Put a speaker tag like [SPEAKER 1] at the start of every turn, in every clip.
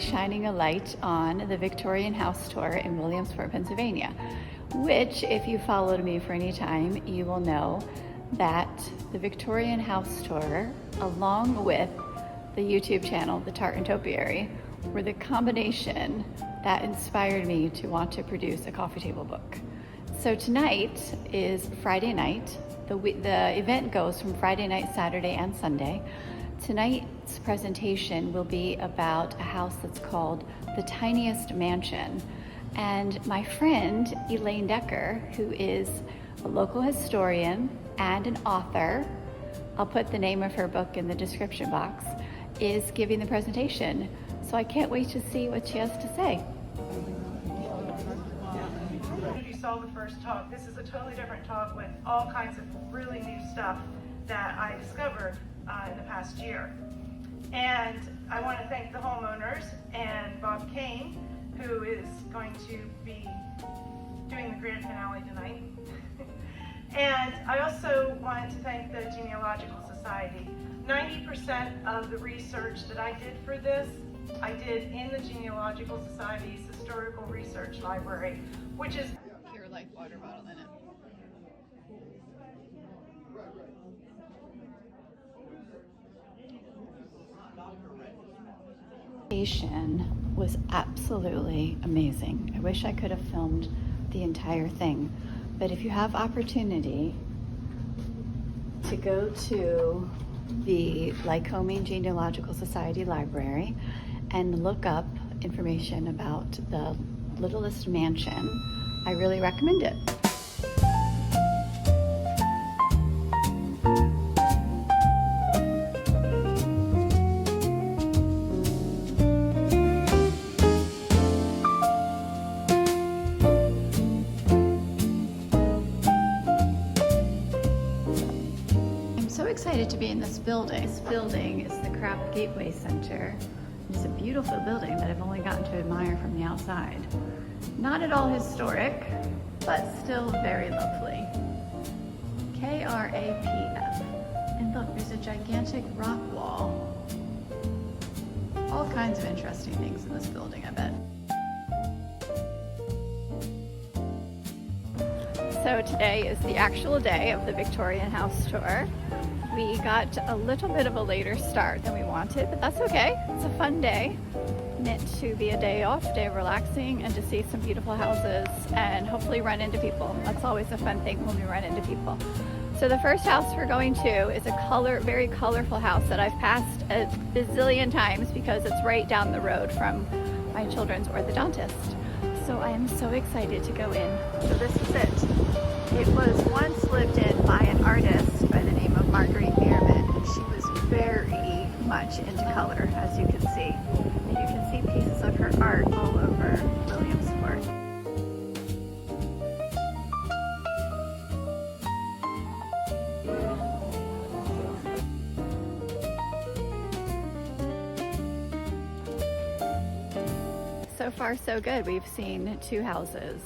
[SPEAKER 1] shining a light on the Victorian house tour in Williamsport, Pennsylvania, which, if you followed me for any time, you will know that the Victorian house tour, along with the YouTube channel, The Tart and Topiary, were the combination that inspired me to want to produce a coffee table book. So tonight is Friday night. The event goes from Friday night, Saturday, and Sunday. Tonight's presentation will be about a house that's called The Tiniest Mansion. And my friend, Elaine Decker, who is a local historian and an author, I'll put the name of her book in the description box, is giving the presentation. So I can't wait to see what she has to say.
[SPEAKER 2] You saw the first talk. This is a totally different talk with all kinds of really new stuff that I discovered in the past year. And I want to thank the homeowners and Bob Kane, who is going to be doing the grand finale tonight. And I also wanted to thank the Genealogical Society. 90% of the research that I did for this, I did in the Genealogical Society's Historical Research Library, which is
[SPEAKER 1] Pure Life water bottle in it. Presentation was absolutely amazing. I wish I could have filmed the entire thing, but if you have opportunity to go to the Lycoming Genealogical Society Library and look up information about the Littlest Mansion, I really recommend it. Excited to be in this building. This building is the Craft Gateway Center. It's a beautiful building that I've only gotten to admire from the outside. Not at all historic, but still very lovely. KRAPF. And look, there's a gigantic rock wall. All kinds of interesting things in this building, I bet. So today is the actual day of the Victorian house tour. We got a little bit of a later start than we wanted, but that's okay. It's a fun day. Meant to be a day off, day of relaxing, and to see some beautiful houses and hopefully run into people. That's always a fun thing when we run into people. So the first house we're going to is a very colorful house that I've passed a bazillion times because it's right down the road from my children's orthodontist. So I am so excited to go in. So this is it. It was once lived in by an artist by the name of Marguerite Bierman, and she was very much into color, as you can see. And you can see pieces of her art all over Williamsport. So far, so good. We've seen two houses.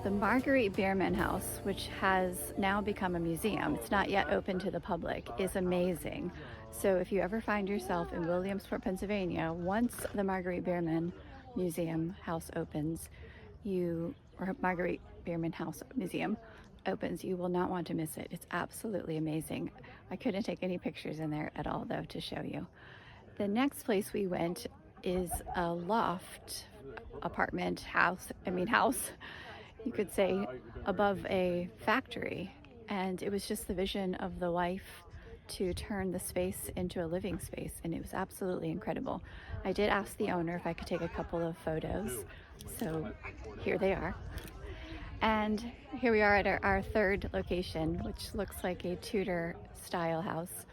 [SPEAKER 1] The Marguerite Bierman house, which has now become a museum, it's not yet open to the public, is amazing. So if you ever find yourself in Williamsport, Pennsylvania, once the Marguerite Bierman Museum house opens, or Marguerite Bierman House Museum opens, you will not want to miss it. It's absolutely amazing. I couldn't take any pictures in there at all, though, to show you. The next place we went is a loft apartment house, you could say, above a factory. And it was just the vision of the wife to turn the space into a living space, and it was absolutely incredible. I did ask the owner if I could take a couple of photos, so here they are. And here we are at our third location, which looks like a Tudor style house,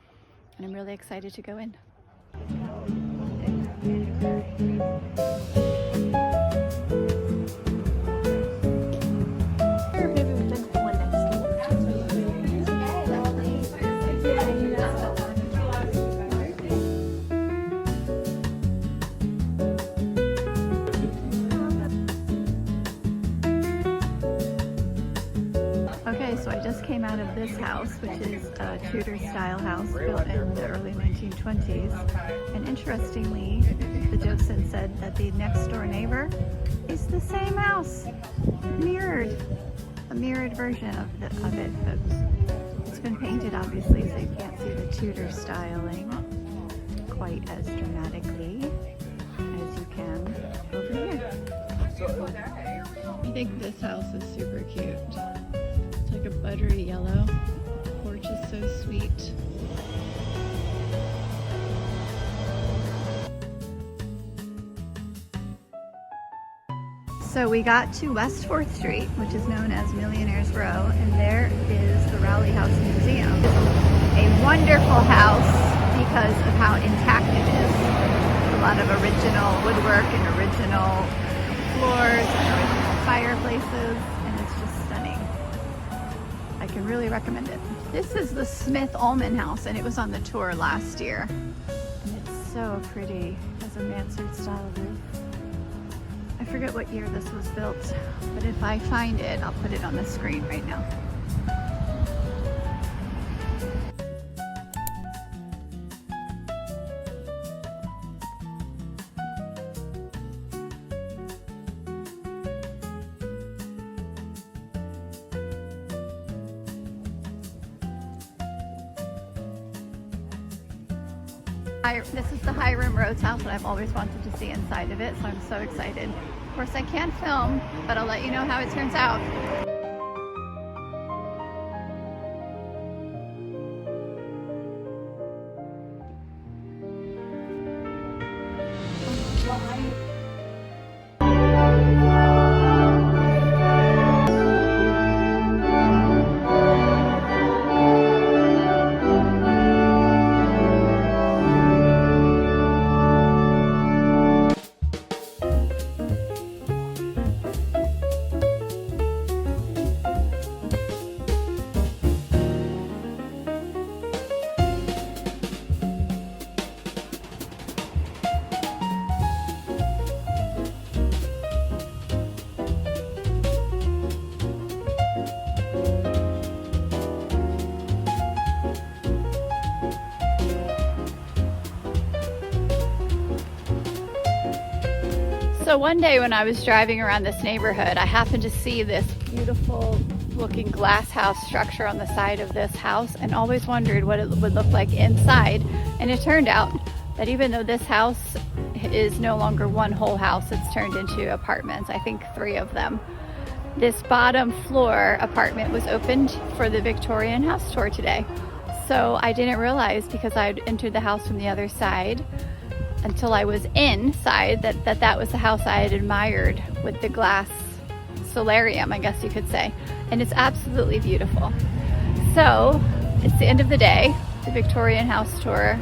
[SPEAKER 1] and I'm really excited to go in. Okay, so I just came out of this house, which is a Tudor style house built in the early 1920s. And interestingly, the docent said that the next door neighbor is the same house, mirrored, a mirrored version of it. But it's been painted obviously, so you can't see the Tudor styling quite as dramatically as you can over here. I think this house is super cute. It's like a buttery yellow. The porch is so sweet. So we got to West 4th Street, which is known as Millionaire's Row, and there is the Rowley House Museum. A wonderful house because of how intact it is. A lot of original woodwork and original floors and original fireplaces, and it's just stunning. I can really recommend it. This is the Smith Ullman House, and it was on the tour last year. And it's so pretty. It has a mansard style roof. I forget what year this was built, but if I find it, I'll put it on the screen right now. This is the Hiram Rhodes house, and I've always wanted to see inside of it, so I'm so excited. Of course, I can't film, but I'll let you know how it turns out. So one day when I was driving around this neighborhood, I happened to see this beautiful looking glass house structure on the side of this house, and always wondered what it would look like inside. And it turned out that even though this house is no longer one whole house, it's turned into apartments, I think 3 of them. This bottom floor apartment was opened for the Victorian house tour today. So I didn't realize, because I'd entered the house from the other side, until I was inside, that was the house I had admired with the glass solarium, I guess you could say. And it's absolutely beautiful. So it's the end of the day, the Victorian house tour.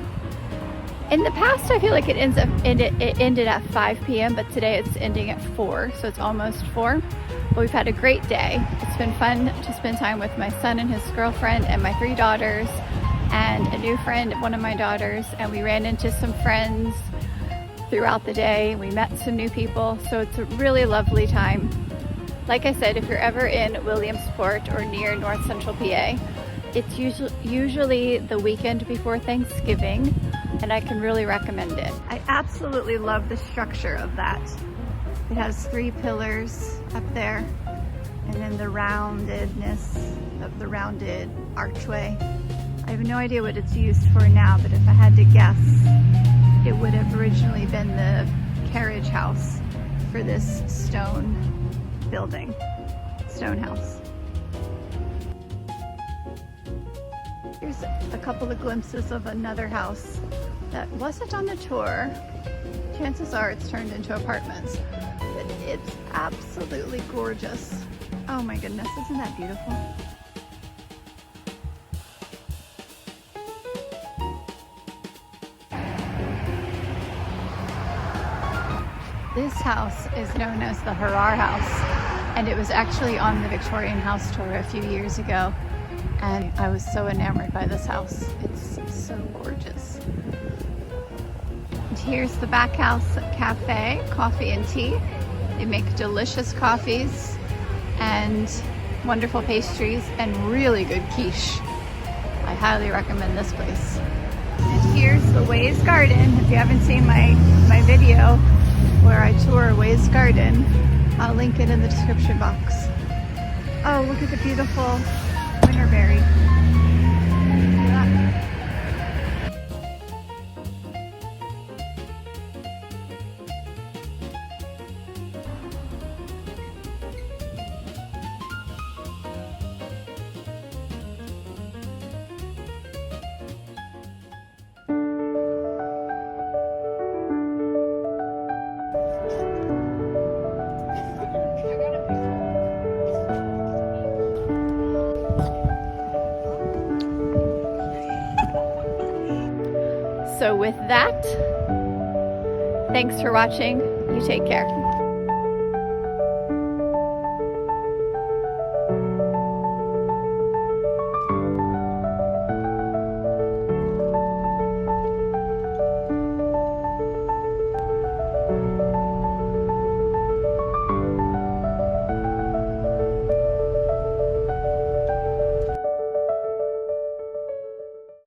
[SPEAKER 1] In the past, I feel like it ended at 5 p.m., but today it's ending at 4, so it's almost 4. But we've had a great day. It's been fun to spend time with my son and his girlfriend and my 3 daughters and a new friend of one of my daughters, and we ran into some friends throughout the day. We met some new people, so it's a really lovely time. Like I said, if you're ever in Williamsport or near North Central PA, it's usually the weekend before Thanksgiving, and I can really recommend it. I absolutely love the structure of that. It has 3 pillars up there, and then the roundedness of the rounded archway. I have no idea what it's used for now, but if I had to guess, it would have originally been the carriage house for this stone building, stone house. Here's a couple of glimpses of another house that wasn't on the tour. Chances are it's turned into apartments, but it's absolutely gorgeous. Oh my goodness, isn't that beautiful? This house is known as the Harrar House, and it was actually on the Victorian house tour a few years ago, and I was so enamored by this house. It's so gorgeous. And here's the back house cafe, coffee and tea. They make delicious coffees, and wonderful pastries, and really good quiche. I highly recommend this place. And here's the Ways Garden. If you haven't seen my video where I tour Ways Garden, I'll link it in the description box. Oh, look at the beautiful winterberry. See that? So with that, thanks for watching. You take care.